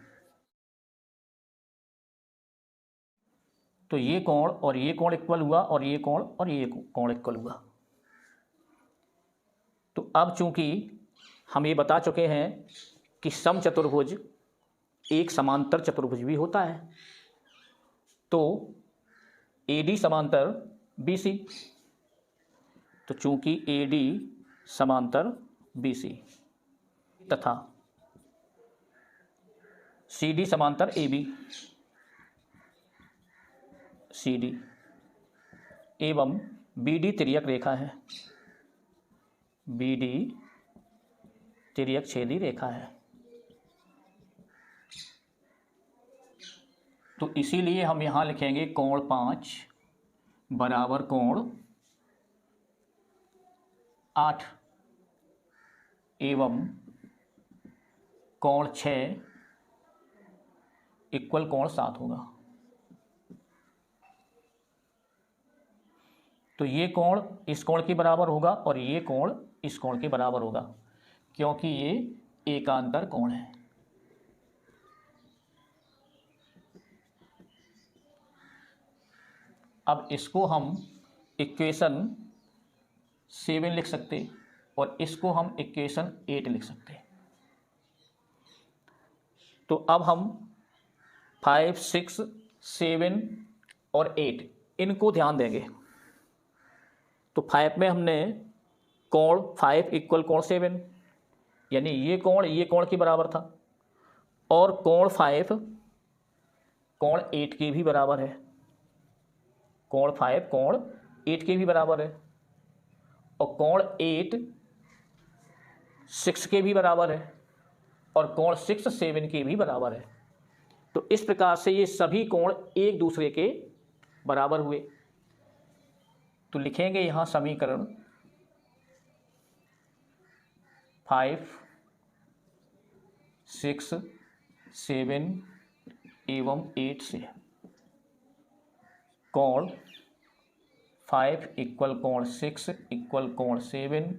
तो ये कोण और ये कोण इक्वल हुआ, और ये कोण और ये कोण इक्वल हुआ। तो अब चूंकि हम ये बता चुके हैं कि सम चतुर्भुज एक समांतर चतुर्भुज भी होता है, तो AD समांतर BC, तो चूंकि AD समांतर BC तथा CD समांतर AB, CD एवं BD तिर्यक रेखा है, BD तिर्यक छेदी रेखा है। तो इसीलिए हम यहां लिखेंगे कोण 5 बराबर कोण 8 एवं कोण 6 इक्वल कोण 7 होगा। तो ये कोण इस कोण के बराबर होगा और ये कोण इस कोण के बराबर होगा, क्योंकि ये एकांतर कोण है। अब इसको हम इक्वेशन 7 लिख सकते और इसको हम इक्वेशन 8 लिख सकते। तो अब हम 5, 6, 7 और 8 इनको ध्यान देंगे। तो 5 में हमने कोण 5 इक्वल कोण 7, यानी ये कोण के बराबर था, और कोण 5 कोण 8 के भी बराबर है। कोण 5 कोण 8 के भी बराबर है, और कोण 8 6 के भी बराबर है, और कोण 6 7 के भी बराबर है। तो इस प्रकार से ये सभी कोण एक दूसरे के बराबर हुए। तो लिखेंगे यहां समीकरण 5, 6, 7 एवं 8 से कोण 5 इक्वल कोण 6 इक्वल कोण 7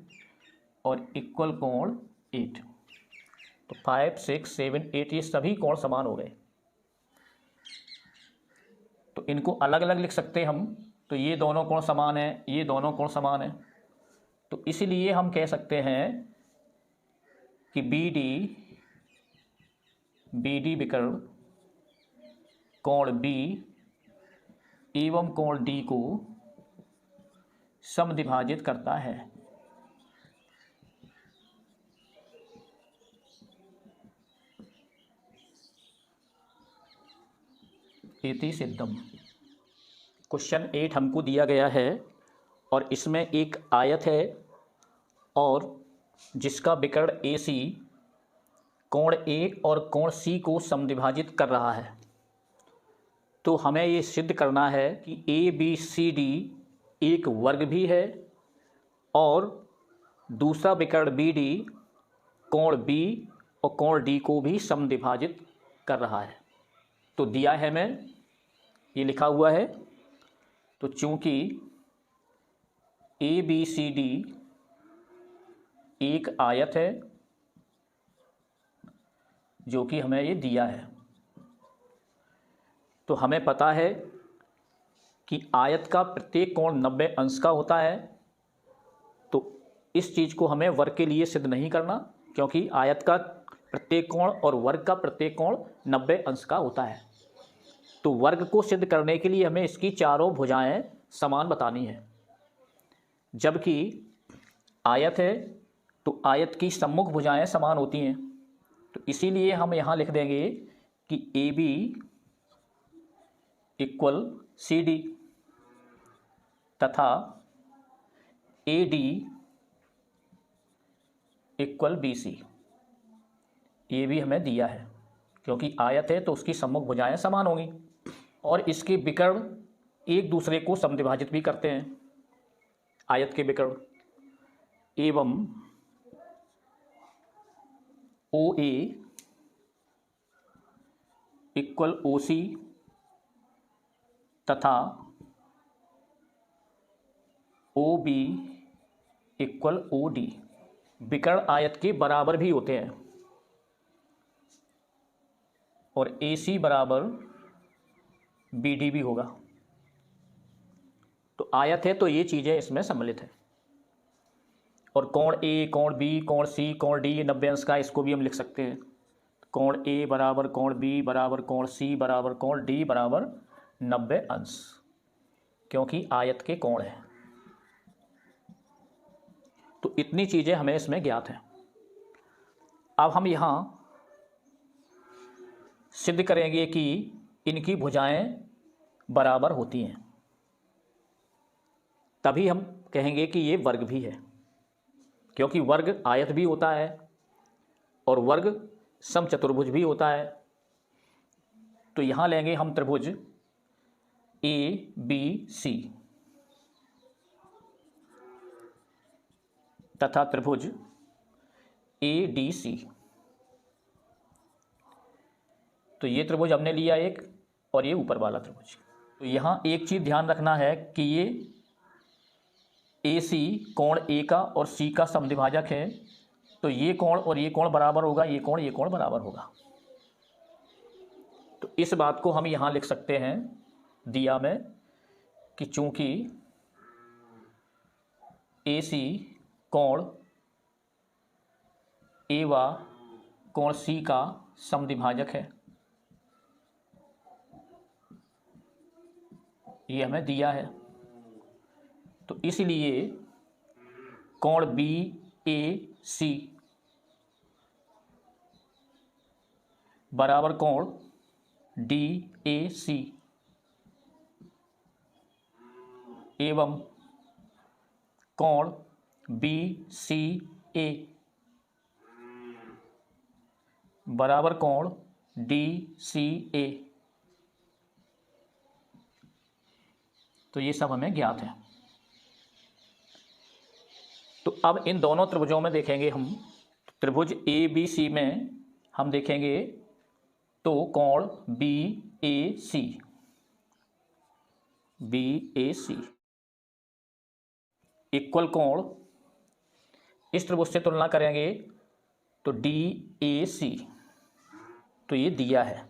और इक्वल कोण 8। तो 5, 6, 7, 8 ये सभी कोण समान हो गए। तो इनको अलग अलग लिख सकते हम। तो ये दोनों कोण समान है, ये दोनों कोण समान है। तो इसीलिए हम कह सकते हैं कि BD विकर्ण कोण B एवं कोण D को समद्विभाजित करता है। इति सिद्धम। क्वेश्चन 8 हमको दिया गया है और इसमें एक आयत है और जिसका विकर्ण AC कोण A और कोण C को समद्विभाजित कर रहा है। तो हमें ये सिद्ध करना है कि ABCD एक वर्ग भी है और दूसरा विकर्ण BD कोण B और कोण D को भी समद्विभाजित कर रहा है। तो दिया है हमें, ये लिखा हुआ है। तो चूंकि ABCD एक आयत है जो कि हमें ये दिया है, तो हमें पता है कि आयत का प्रत्येक कोण 90 अंश का होता है। तो इस चीज़ को हमें वर्ग के लिए सिद्ध नहीं करना, क्योंकि आयत का प्रत्येक कोण और वर्ग का प्रत्येक कोण 90 अंश का होता है। तो वर्ग को सिद्ध करने के लिए हमें इसकी चारों भुजाएं समान बतानी है। जबकि आयत है तो आयत की सम्मुख भुजाएं समान होती हैं। तो इसीलिए हम यहाँ लिख देंगे कि AB इक्वल CD तथा AD इक्वल BC। ये भी हमें दिया है, क्योंकि आयत है तो उसकी सम्मुख भुजाएं समान होंगी और इसके विकर्ण एक दूसरे को समद्विभाजित भी करते हैं, आयत के विकर्ण। एवं OA इक्वल OC तथा OB इक्वल OD विकर्ण आयत के बराबर भी होते हैं और AC बराबर BD भी होगा। तो आयत है तो ये चीज़ें इसमें सम्मिलित है। और कोण A, कोण B, कोण C, कोण D 90 अंश का, इसको भी हम लिख सकते हैं। कोण A बराबर कोण B बराबर कोण C बराबर कोण D बराबर 90 अंश, क्योंकि आयत के कोण है। तो इतनी चीज़ें हमें इसमें ज्ञात हैं। अब हम यहाँ सिद्ध करेंगे कि इनकी भुजाएं बराबर होती हैं, तभी हम कहेंगे कि ये वर्ग भी है, क्योंकि वर्ग आयत भी होता है और वर्ग समचतुर्भुज भी होता है। तो यहाँ लेंगे हम त्रिभुज ABC तथा त्रिभुज ADC। तो ये त्रिभुज हमने लिया एक, और ये ऊपर वाला त्रिभुज। तो यहाँ एक चीज़ ध्यान रखना है कि ये ए सी कोण ए का और सी का समद्विभाजक है, तो ये कोण और ये कोण बराबर होगा, ये कोण बराबर होगा। तो इस बात को हम यहाँ लिख सकते हैं दिया में कि चूंकि ए सी कोण ए व कोण सी का समद्विभाजक है, ये हमें दिया है, तो इसलिए कोण बी ए सी बराबर कोण डी ए सी एवं कोण बी सी ए बराबर कोण डी सी ए। तो ये सब हमें ज्ञात है। तो अब इन दोनों त्रिभुजों में देखेंगे हम, त्रिभुज ए बी सी में हम देखेंगे तो कोण बी ए सी इक्वल कोण, इस त्रिभुज से तुलना करेंगे तो डी ए सी, तो ये दिया है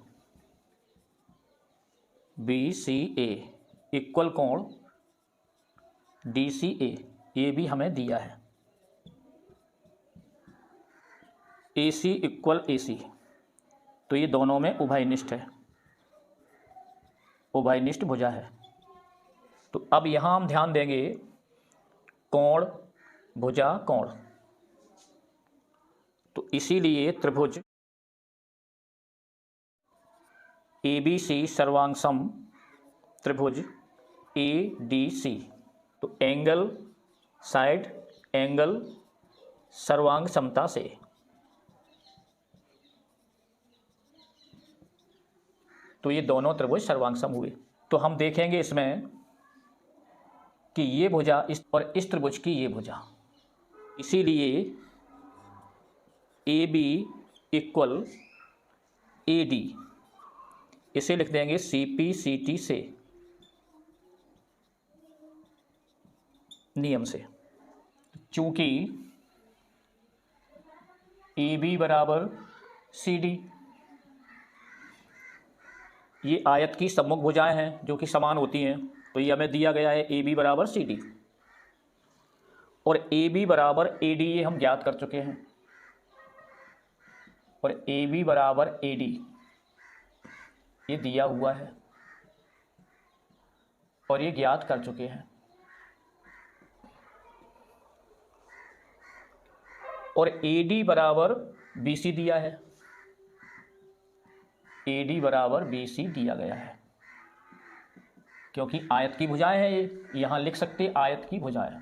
बी सी ए इक्वल कोण डी सी ए, ये भी हमें दिया है ए सी इक्वल ए सी, तो ये दोनों में उभयनिष्ठ है, उभयनिष्ठ भुजा है। तो अब यहाँ हम ध्यान देंगे कोण भुजा कोण, तो इसीलिए त्रिभुज ए बी सी सर्वांग सम त्रिभुज ए डी सी, तो एंगल साइड एंगल सर्वांग समता से, तो ये दोनों त्रिभुज सर्वांग सम हुए। तो हम देखेंगे इसमें कि ये भुजा इस और इस त्रिभुज की ये भुजा, इसीलिए A B equal A D, इसे लिख देंगे सी पी सी टी से नियम से, चूंकि ए बी बराबर सी डी, ये आयत की सम्मुख भुजाएं हैं जो कि समान होती हैं, तो ये हमें दिया गया है ए बी बराबर सी डी, और ए बी बराबर ए डी ये हम ज्ञात कर चुके हैं, और ए बी बराबर ए डी ये दिया हुआ है और ये ज्ञात कर चुके हैं। और ए डी बराबर बी सी दिया है, ए डी बराबर बी सी दिया गया है, क्योंकि आयत की भुजाएं हैं, ये यहां लिख सकते आयत की भुजाएं,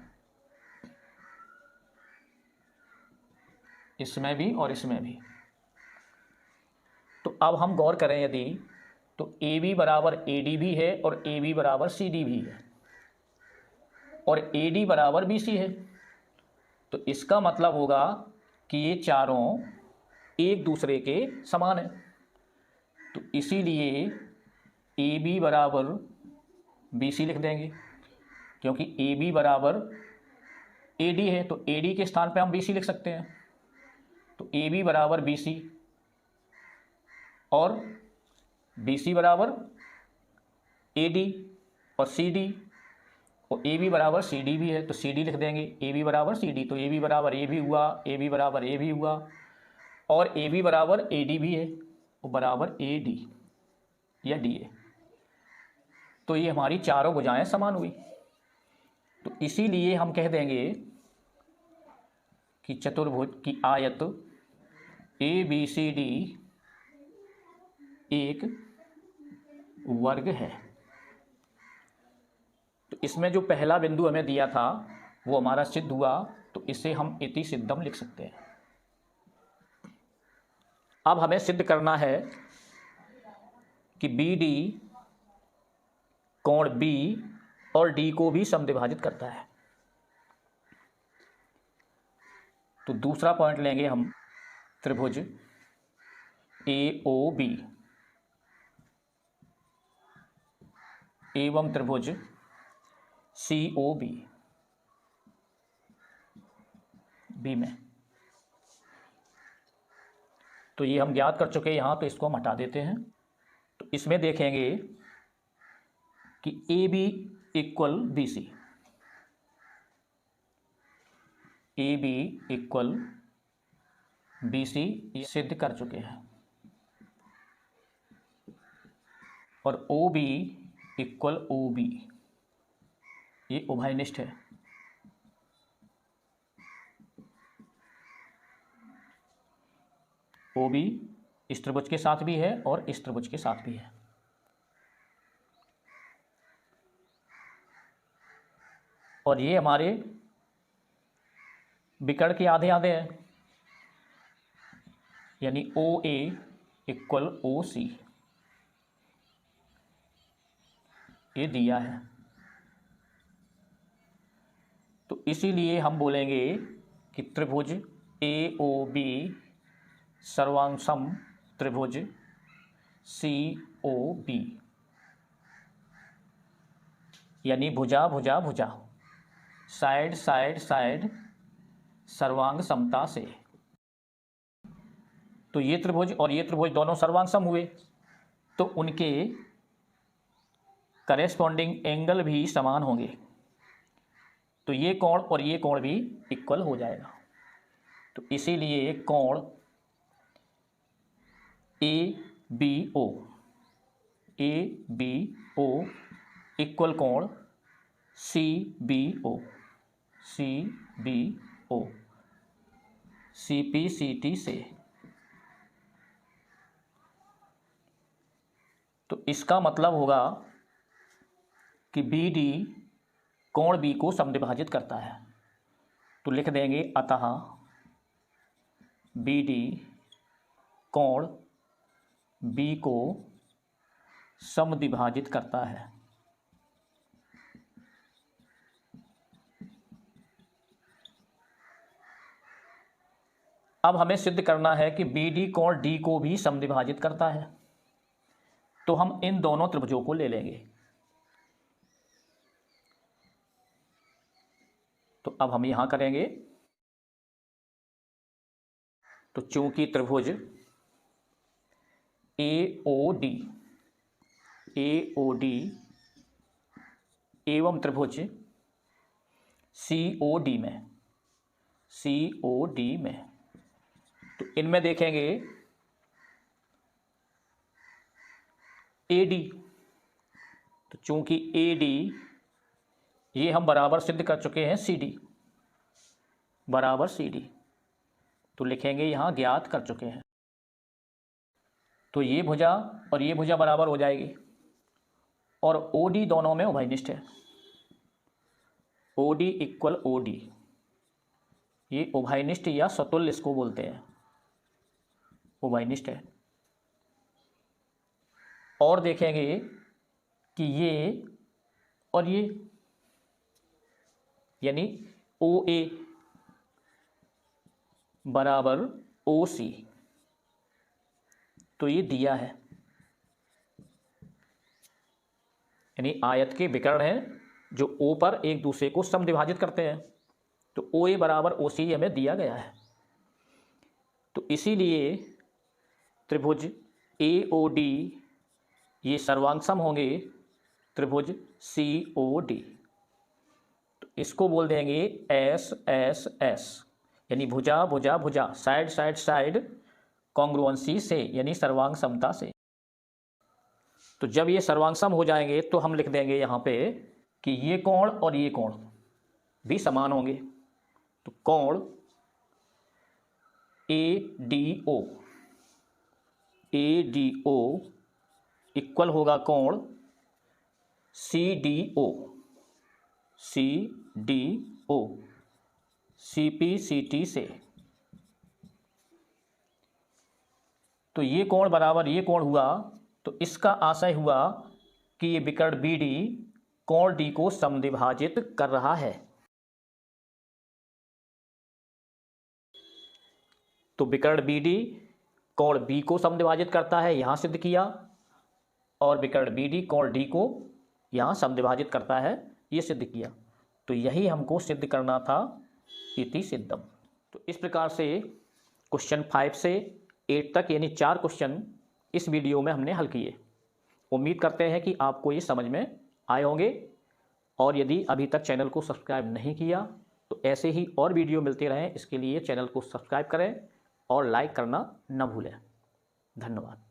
इसमें भी और इसमें भी। तो अब हम गौर करें यदि, तो ए बी बराबर ए डी भी है और ए बी बराबर सी डी भी है और ए डी बराबर बी सी है, तो इसका मतलब होगा कि ये चारों एक दूसरे के समान है। तो इसीलिए ए बी बराबर बी सी लिख देंगे, क्योंकि ए बी बराबर ए डी है, तो ए डी के स्थान पे हम बी सी लिख सकते हैं, तो ए बी बराबर बी सी और बी सी बराबर ए डी और सी डी, और ए बी बराबर सी डी भी है, तो सी डी लिख देंगे, ए बी बराबर सी डी, तो ए बी बराबर ए भी हुआ, ए बी बराबर ए भी हुआ, और ए बी बराबर ए डी भी है, वो बराबर ए डी या डी ए, तो ये हमारी चारों भुजाएं समान हुई। तो इसीलिए हम कह देंगे कि चतुर्भुज की आयत ए बी सी डी एक वर्ग है। तो इसमें जो पहला बिंदु हमें दिया था वो हमारा सिद्ध हुआ, तो इसे हम इति सिद्धम लिख सकते हैं। अब हमें सिद्ध करना है कि बी डी कोण बी और डी को भी समद्विभाजित करता है। तो दूसरा पॉइंट लेंगे हम त्रिभुज ए ओ बी एवं त्रिभुज सी ओ बी। बी में। तो ये हम ज्ञात कर चुके हैं यहाँ, तो इसको हम हटा देते हैं। तो इसमें देखेंगे कि A B equal B C, A B equal B C ये सिद्ध कर चुके हैं, और O B equal O B ये उभयनिष्ठ है। ओ बी इस त्रिभुज के साथ भी है और इस त्रिभुज के साथ भी है। और ये हमारे विकर्ण के आधे आधे हैं, यानी ओ ए इक्वल ओ सी ये दिया है। तो इसीलिए हम बोलेंगे कि त्रिभुज ए ओ बी सर्वांग सम त्रिभुज सी ओ बी, यानी भुजा भुजा भुजा, साइड साइड साइड, सर्वांग समता से। तो ये त्रिभुज और ये त्रिभुज दोनों सर्वांग सम हुए, तो उनके करेस्पॉन्डिंग एंगल भी समान होंगे, तो ये कोण और ये कोण भी इक्वल हो जाएगा। तो इसीलिए कोण ए बी ओ इक्वल कोण C B O C P C T से। तो इसका मतलब होगा कि बी डी कोण बी को समद्विभाजित करता है। तो लिख देंगे अतः बी डी कोण बी को समद्विभाजित करता है। अब हमें सिद्ध करना है कि बी डी कोण डी को भी समद्विभाजित करता है। तो हम इन दोनों त्रिभुजों को ले लेंगे। तो अब हम यहां करेंगे। तो चूंकि त्रिभुज ए ओ डी एवं त्रिभुज सी ओ डी में, तो इनमें देखेंगे ए डी। तो चूंकि ए डी ये हम बराबर सिद्ध कर चुके हैं सी डी बराबर सी डी, तो लिखेंगे यहां ज्ञात कर चुके हैं। तो ये भुजा और ये भुजा बराबर हो जाएगी, और ओ डी दोनों में उभयनिष्ठ है। O D equal O D ये उभयनिष्ठ या सतुल्य इसको बोलते हैं, उभयनिष्ठ है। और देखेंगे कि ये और ये, यानी ओ ए बराबर ओ सी, तो ये दिया है, यानी आयत के विकर्ण हैं जो ओ पर एक दूसरे को समद्विभाजित करते हैं। तो ओ ए बराबर ओ सी हमें दिया गया है। तो इसीलिए त्रिभुज ए ओ डी ये सर्वांग सम होंगे त्रिभुज सी ओ डी। तो इसको बोल देंगे एस एस एस, यानी भुजा भुजा भुजा, साइड साइड साइड, कॉन्ग्रुएंसी से, यानी सर्वांग समता से। तो जब ये सर्वांग सम हो जाएंगे तो हम लिख देंगे यहाँ पे कि ये कोण और ये कोण भी समान होंगे। तो कोण ए डी ओ इक्वल होगा कोण C D O C P C T से। तो ये कोण बराबर ये कोण हुआ, तो इसका आशय हुआ कि ये विकर्ण बी डी कोण डी को समद्विभाजित कर रहा है। तो विकर्ण बी डी कोण बी को समद्विभाजित करता है, यहां सिद्ध किया, और विकर्ण बी डी कोण डी को यहां समद्विभाजित करता है, ये सिद्ध किया। तो यही हमको सिद्ध करना था, इति सिद्धम। तो इस प्रकार से क्वेश्चन 5 से 8 तक यानी 4 क्वेश्चन इस वीडियो में हमने हल किए। उम्मीद करते हैं कि आपको ये समझ में आए होंगे, और यदि अभी तक चैनल को सब्सक्राइब नहीं किया तो ऐसे ही और वीडियो मिलते रहें, इसके लिए चैनल को सब्सक्राइब करें और लाइक करना न भूलें। धन्यवाद।